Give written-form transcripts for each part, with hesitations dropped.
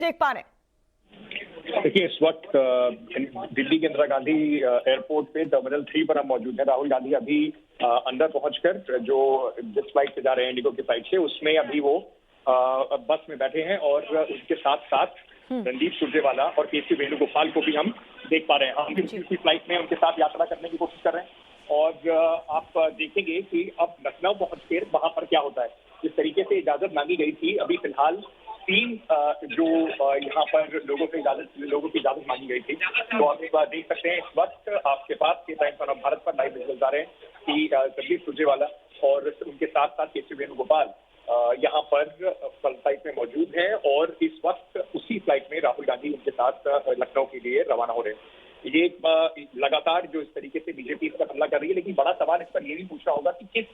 देख पा रहे हैं। देखिए, इस वक्त दिल्ली के इंदिरा गांधी एयरपोर्ट पे टर्मिनल 3 पर हम मौजूद हैं। राहुल गांधी अभी अंदर पहुंचकर जो जिस फ्लाइट से जा रहे हैं इंडिगो की फ्लाइट से, उसमें अभी वो बस में बैठे हैं और उसके साथ साथ रणदीप सुरजेवाला और केसी वेणुगोपाल को भी हम देख पा रहे हैं। हम किसी फ्लाइट में उनके साथ यात्रा करने की कोशिश कर रहे हैं और आप देखेंगे कि अब लखनऊ पहुंच कर वहां पर क्या होता है। जिस तरीके से इजाजत मांगी गई थी, अभी फिलहाल 3 जो यहाँ पर लोगों की इजाजत मांगी गई थी, तो आप देख सकते हैं इस वक्त आपके पास के टाइम्स ऑफ भारत पर लाइव विजुअल्स आ रहे हैं कि रणदीप सुरजेवाला और उनके साथ साथ केसी वेणुगोपाल यहाँ पर फ्लाइट में मौजूद हैं और इस वक्त उसी फ्लाइट में राहुल गांधी उनके साथ लखनऊ के लिए रवाना हो रहे हैं। ये लगातार जो इस तरीके से बीजेपी इस पर हमला कर रही है, लेकिन बड़ा सवाल इस पर यह भी पूछना होगा कि किस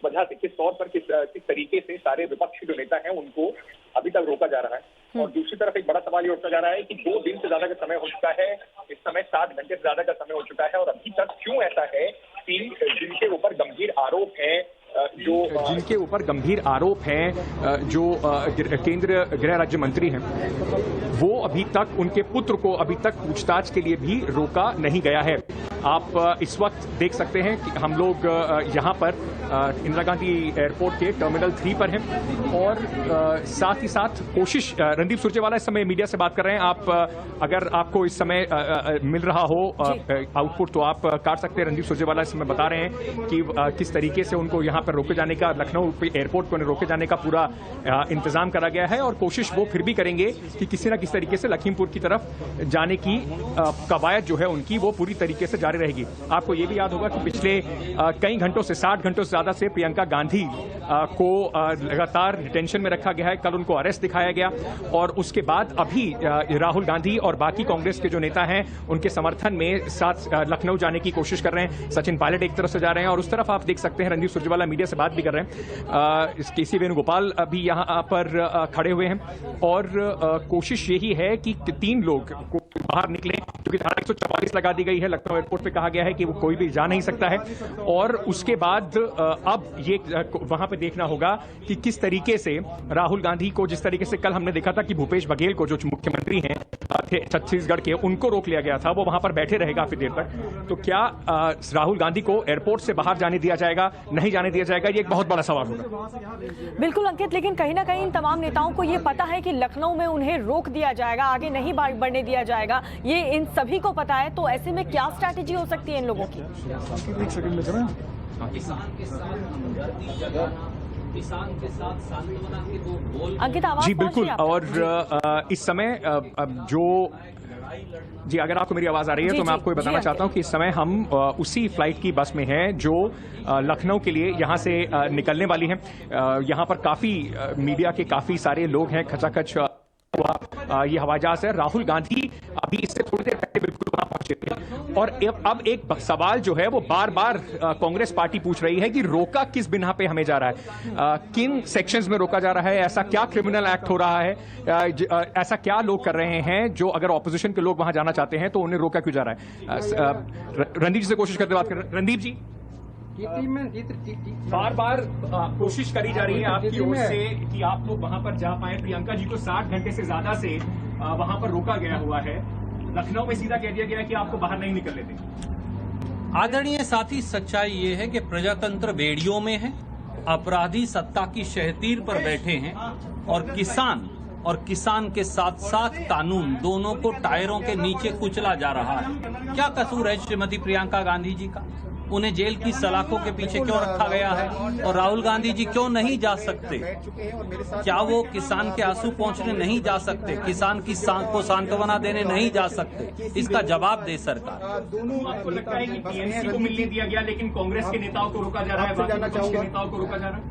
वजह से, किस तौर पर, किस तरीके से सारे विपक्षी जो नेता हैं उनको अभी तक रोका जा रहा है। और दूसरी तरफ एक बड़ा सवाल ये उठता जा रहा है कि 2 दिन से ज्यादा का समय हो चुका है, इस समय 7 घंटे से ज्यादा का समय हो चुका है और अभी तक क्यों ऐसा है कि जिनके ऊपर गंभीर आरोप है जो केंद्र गृह राज्य मंत्री हैं, वो अभी तक उनके पुत्र को अभी तक पूछताछ के लिए भी रोका नहीं गया है। आप इस वक्त देख सकते हैं कि हम लोग यहाँ पर इंदिरा गांधी एयरपोर्ट के टर्मिनल 3 पर हैं और साथ ही साथ कोशिश, रणदीप सुरजेवाला इस समय मीडिया से बात कर रहे हैं। आप अगर आपको इस समय मिल रहा हो आउटपुट तो आप काट सकते हैं। रणदीप सुरजेवाला इस समय बता रहे हैं कि किस तरीके से उनको यहाँ पर रोके जाने का, लखनऊ एयरपोर्ट पर रोके जाने का पूरा इंतजाम करा गया है और कोशिश वो फिर भी करेंगे कि किसी न किसी तरीके से लखीमपुर की तरफ जाने की कवायद जो है उनकी वो पूरी तरीके से जारी रहेगी। आपको ये भी याद होगा कि पिछले कई घंटों से, 60 घंटों से ज्यादा से प्रियंका गांधी को लगातार डिटेंशन में रखा गया है। कल उनको अरेस्ट दिखाया गया और उसके बाद अभी राहुल गांधी और बाकी कांग्रेस के जो नेता हैं उनके समर्थन में साथ लखनऊ जाने की कोशिश कर रहे हैं। सचिन पायलट एक तरफ से जा रहे हैं और उस तरफ आप देख सकते हैं रणदीप सुरजेवाला मीडिया से बात भी कर रहे हैं। केसी वेणुगोपाल भी यहाँ पर खड़े हुए हैं और कोशिश यही है कि 3 लोग बाहर निकले, क्योंकि धारा 144 लगा दी गई है। लखनऊ एयरपोर्ट पे कहा गया है कि वो कोई भी जा नहीं सकता है और उसके बाद अब ये वहां पे देखना होगा कि किस तरीके से राहुल गांधी को, जिस तरीके से कल हमने देखा था कि भूपेश बघेल को, जो मुख्यमंत्री हैं थे छत्तीसगढ़ के, उनको रोक लिया गया था, वो वहां पर बैठे रहे काफी देर तक। तो क्या राहुल गांधी को एयरपोर्ट से बाहर जाने दिया जाएगा, नहीं जाने दिया जाएगा, ये एक बहुत बड़ा सवाल होगा। बिल्कुल अंकित, लेकिन कहीं ना कहीं इन तमाम नेताओं को ये पता है कि लखनऊ में उन्हें रोक दिया जाएगा, आगे नहीं बढ़ने दिया जाएगा, ये इन सभी को पता है। तो ऐसे में क्या स्ट्रैटेजी हो सकती है इन लोगों की? अंकित, आवाज जी बिल्कुल। और इस समय जी, अगर आपको मेरी आवाज आ रही है तो मैं आपको ये बताना चाहता हूं कि इस समय हम उसी फ्लाइट की बस में हैं जो लखनऊ के लिए यहां से निकलने वाली है। यहां पर काफी मीडिया के काफी सारे लोग हैं, खचाखच ये हवाई जहाज है। राहुल गांधी अभी इससे थोड़ी देर पहले बिल्कुल वहां पहुंचे थे और अब एक सवाल जो है वो बार बार कांग्रेस पार्टी पूछ रही है कि रोका किस बिना पे हमें जा रहा है, किन सेक्शंस में रोका जा रहा है, ऐसा क्या क्रिमिनल एक्ट हो रहा है, ऐसा क्या लोग कर रहे हैं जो अगर ऑपोजिशन के लोग वहां जाना चाहते हैं तो उन्हें रोका क्यों जा रहा है। रणदीप जी से कोशिश करते बात कर रहे हैं। रणदीप जी, बार बार कोशिश करी जा रही है आपकी ओर से कि आप लोग वहां पर जा पाए। प्रियंका जी को 60 घंटे से ज्यादा से वहां पर रोका गया हुआ है। लखनऊ में सीधा कह दिया गया है कि आपको बाहर नहीं निकलने देंगे। आदरणीय साथी, सच्चाई ये है कि प्रजातंत्र बेड़ियों में है, अपराधी सत्ता की शहतीर पर बैठे हैं और किसान के साथ साथ कानून दोनों को टायरों के नीचे कुचला जा रहा है। क्या कसूर है श्रीमती प्रियंका गांधी जी का? उन्हें जेल की सलाखों के पीछे क्यों रखा गया है और राहुल गांधी जी क्यों नहीं जा सकते? क्या वो किसान के आंसू पहुंचने नहीं जा सकते, किसान की को सांत्वना देने नहीं जा सकते? इसका जवाब दे सरकार। आपको लगता है कि टीएमसी को मिलने दिया गया लेकिन कांग्रेस के नेताओं को रोका जा रहा है, बाकी विपक्ष के नेताओं को रोका जा रहा है?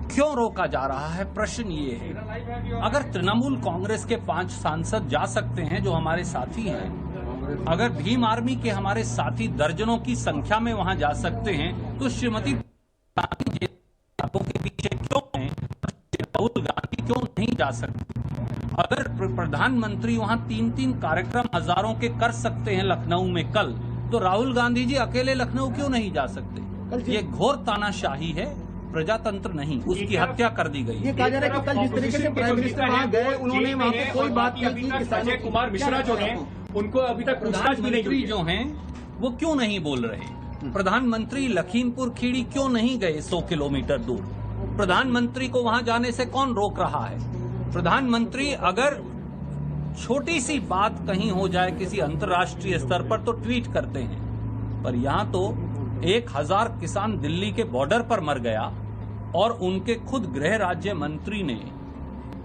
क्यों रोका जा रहा है? प्रश्न ये है, अगर तृणमूल कांग्रेस के 5 सांसद जा सकते हैं जो हमारे साथी हैं, अगर भीम आर्मी के हमारे साथी दर्जनों की संख्या में वहां जा सकते हैं, तो श्रीमती गांधी के पीछे क्यों हैं? राहुल गांधी क्यों नहीं जा सकते? अगर प्रधानमंत्री वहां 3-3 कार्यक्रम हजारों के कर सकते हैं लखनऊ में कल, तो राहुल गांधी जी अकेले लखनऊ क्यों नहीं जा सकते? ये घोर तानाशाही है। प्रजातंत्र नहीं, उसकी हत्या कर दी गई। ये कहा जा रहा है कि कल जिस तरीके से प्राइम मिनिस्टर वहां गए, उन्होंने वहां पे कोई बात नहीं की। अजय कुमार मिश्रा जो है उनको अभी तक पूछताछ भी नहीं हुई। जो हैं वो क्यों नहीं बोल रहे? प्रधानमंत्री लखीमपुर खीरी क्यों नहीं गए 100 किलोमीटर दूर? प्रधानमंत्री को वहां जाने से कौन रोक रहा है? प्रधानमंत्री अगर छोटी सी बात कहीं हो जाए किसी अंतर्राष्ट्रीय स्तर पर तो ट्वीट करते हैं, पर यहां तो 1000 किसान दिल्ली के बॉर्डर पर मर गया और उनके खुद गृह राज्य मंत्री ने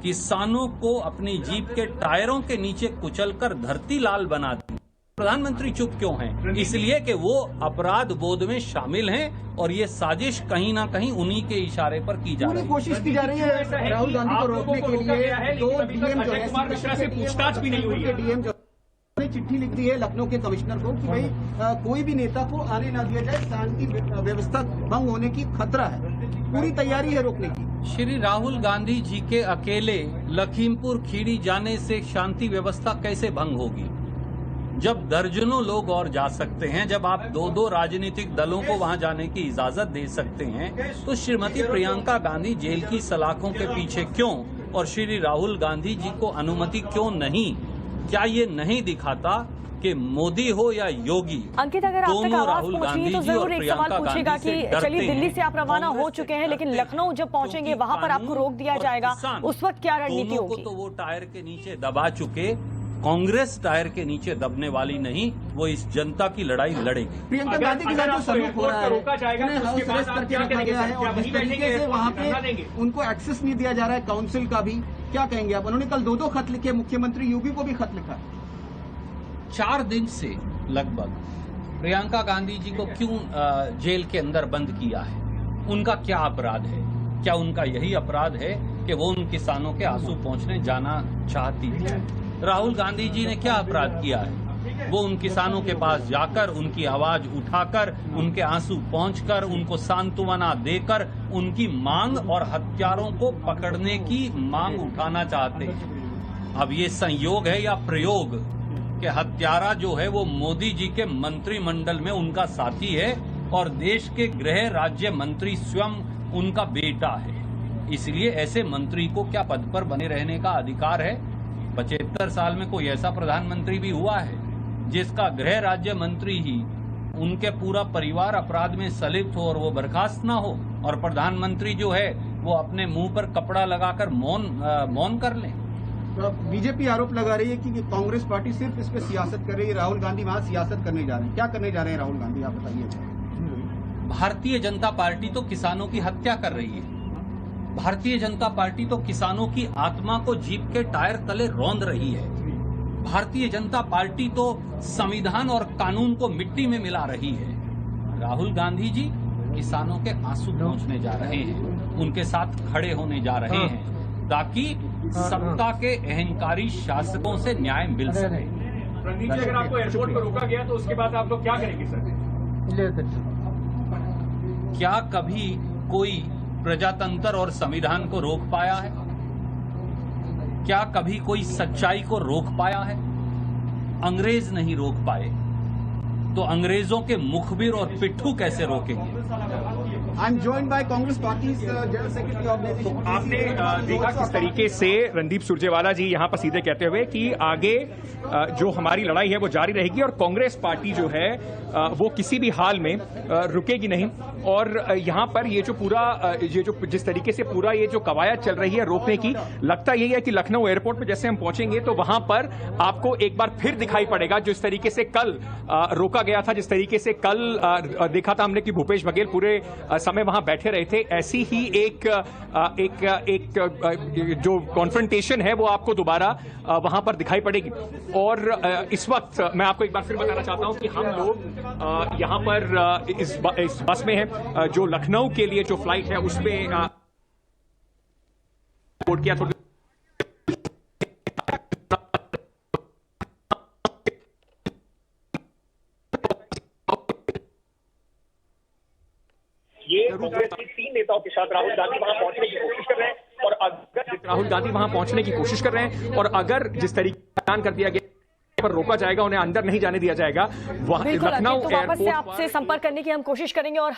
किसानों को अपनी जीप के टायरों के नीचे कुचलकर धरती लाल बना दी। प्रधानमंत्री चुप क्यों हैं? इसलिए कि वो अपराध बोध में शामिल हैं और ये साजिश कहीं ना कहीं उन्हीं के इशारे पर की जा रही है। कोशिश की जा रही है राहुल गांधी को रोकने के लिए। दो डीएम जो है मिश्रा से पूछताछ भी नहीं हुई है। डीएम जो ने चिट्ठी लिख दी है लखनऊ के कमिश्नर को कि भाई कोई भी नेता को आने ना दिया जाए, शांति व्यवस्था भंग होने की खतरा है, पूरी तैयारी है रोकने की। श्री राहुल गांधी जी के अकेले लखीमपुर खीरी जाने से शांति व्यवस्था कैसे भंग होगी? जब दर्जनों लोग और जा सकते हैं, जब आप 2-2 राजनीतिक दलों को वहां जाने की इजाजत दे सकते हैं, तो श्रीमती प्रियंका गांधी जेल की सलाखों के पीछे क्यों और श्री राहुल गांधी जी को अनुमति क्यों नहीं? क्या ये नहीं दिखाता कि मोदी हो या योगी, अंकित, अगर आप तक आवाज पहुंच रही है तो जरूर एक सवाल पूछेगा कि चलिए दिल्ली से आप रवाना हो चुके हैं, लेकिन लखनऊ जब पहुंचेंगे वहां पर आपको रोक दिया जाएगा, उस वक्त क्या रणनीति होगी? तो वो टायर के नीचे दबा चुके, कांग्रेस टायर के नीचे दबने वाली नहीं, वो इस जनता की लड़ाई लड़ेगी। प्रियंका गांधी के साथ जो सलूक हो रहा है, उन्हें हाउस अरेस्ट करके रखा गया है और जिस तरीके से वहाँ पे उनको एक्सेस नहीं दिया जा रहा है काउंसिल का भी, क्या कहेंगे आप? उन्होंने कल 2-2 खत लिखे, मुख्यमंत्री योगी को भी खत लिखा। 4 दिन से लगभग प्रियंका गांधी जी को क्यों जेल के अंदर बंद किया है? उनका क्या अपराध है? क्या उनका यही अपराध है कि वो उन किसानों के आंसू पहुंचने जाना चाहती है? राहुल गांधी जी ने क्या अपराध किया है? वो उन किसानों के पास जाकर उनकी आवाज उठाकर, उनके आंसू पहुंचकर, उनको सांत्वना देकर उनकी मांग और हत्यारों को पकड़ने की मांग उठाना चाहते हैं। अब ये संयोग है या प्रयोग कि हत्यारा जो है वो मोदी जी के मंत्रिमंडल में उनका साथी है और देश के गृह राज्य मंत्री स्वयं उनका बेटा है। इसलिए ऐसे मंत्री को क्या पद पर बने रहने का अधिकार है? 75 साल में कोई ऐसा प्रधानमंत्री भी हुआ है जिसका गृह राज्य मंत्री ही उनके पूरा परिवार अपराध में संलिप्त हो और वो बर्खास्त ना हो, और प्रधानमंत्री जो है वो अपने मुंह पर कपड़ा लगाकर मौन कर लें? तो बीजेपी आरोप लगा रही है कि कांग्रेस पार्टी सिर्फ इस पे सियासत कर रही है, राहुल गांधी वहां सियासत करने जा रहे हैं। क्या करने जा रहे हैं राहुल गांधी, आप बताइए। भारतीय जनता पार्टी तो किसानों की हत्या कर रही है। भारतीय जनता पार्टी तो किसानों की आत्मा को जीप के टायर तले रौंद रही है। भारतीय जनता पार्टी तो संविधान और कानून को मिट्टी में मिला रही है। राहुल गांधी जी किसानों के आंसू पहुंचने जा रहे हैं, उनके साथ खड़े होने जा रहे हैं ताकि सत्ता के अहंकारी शासकों से न्याय मिल सके। रणदीप जी, अगर आपको एयरपोर्ट पर रोका गया तो उसके बाद आप लोग क्या करेंगे सर? क्या कभी कोई प्रजातंत्र और संविधान को रोक पाया है? क्या कभी कोई सच्चाई को रोक पाया है? अंग्रेज नहीं रोक पाए तो अंग्रेजों के मुखबिर और पिट्ठू कैसे रोकेंगे? I'm joined by Congress Party's General Secretary Organization. आपने देखा किस तरीके से रणदीप सुरजेवाला जी यहाँ पर सीधे कहते हुए कि आगे जो हमारी लड़ाई है वो जारी रहेगी और कांग्रेस पार्टी जो है वो किसी भी हाल में रुकेगी नहीं। और यहाँ पर ये जो पूरा जिस तरीके से पूरा ये जो कवायद चल रही है रोकने की, लगता यही है कि लखनऊ एयरपोर्ट पर जैसे हम पहुंचेंगे तो वहां पर आपको एक बार फिर दिखाई पड़ेगा जिस तरीके से कल रोका गया था, जिस तरीके से कल देखा था हमने कि भूपेश बघेल पूरे समय वहां बैठे रहे थे। ऐसी ही एक जो कॉन्फ्रंटेशन है वो आपको दोबारा वहां पर दिखाई पड़ेगी। और इस वक्त मैं आपको एक बार फिर बताना चाहता हूं कि हम लोग यहां पर इस बस में हैं जो लखनऊ के लिए जो फ्लाइट है उसमें बोर्ड किया। ये कांग्रेस के 3 नेताओं के साथ राहुल गांधी वहां पहुंचने की कोशिश कर रहे हैं और अगर जिस तरीके से ऐलान कर दिया गया पर रोका जाएगा, उन्हें अंदर नहीं जाने दिया जाएगा। लखनऊ एयरपोर्ट से आपसे संपर्क करने की हम कोशिश करेंगे और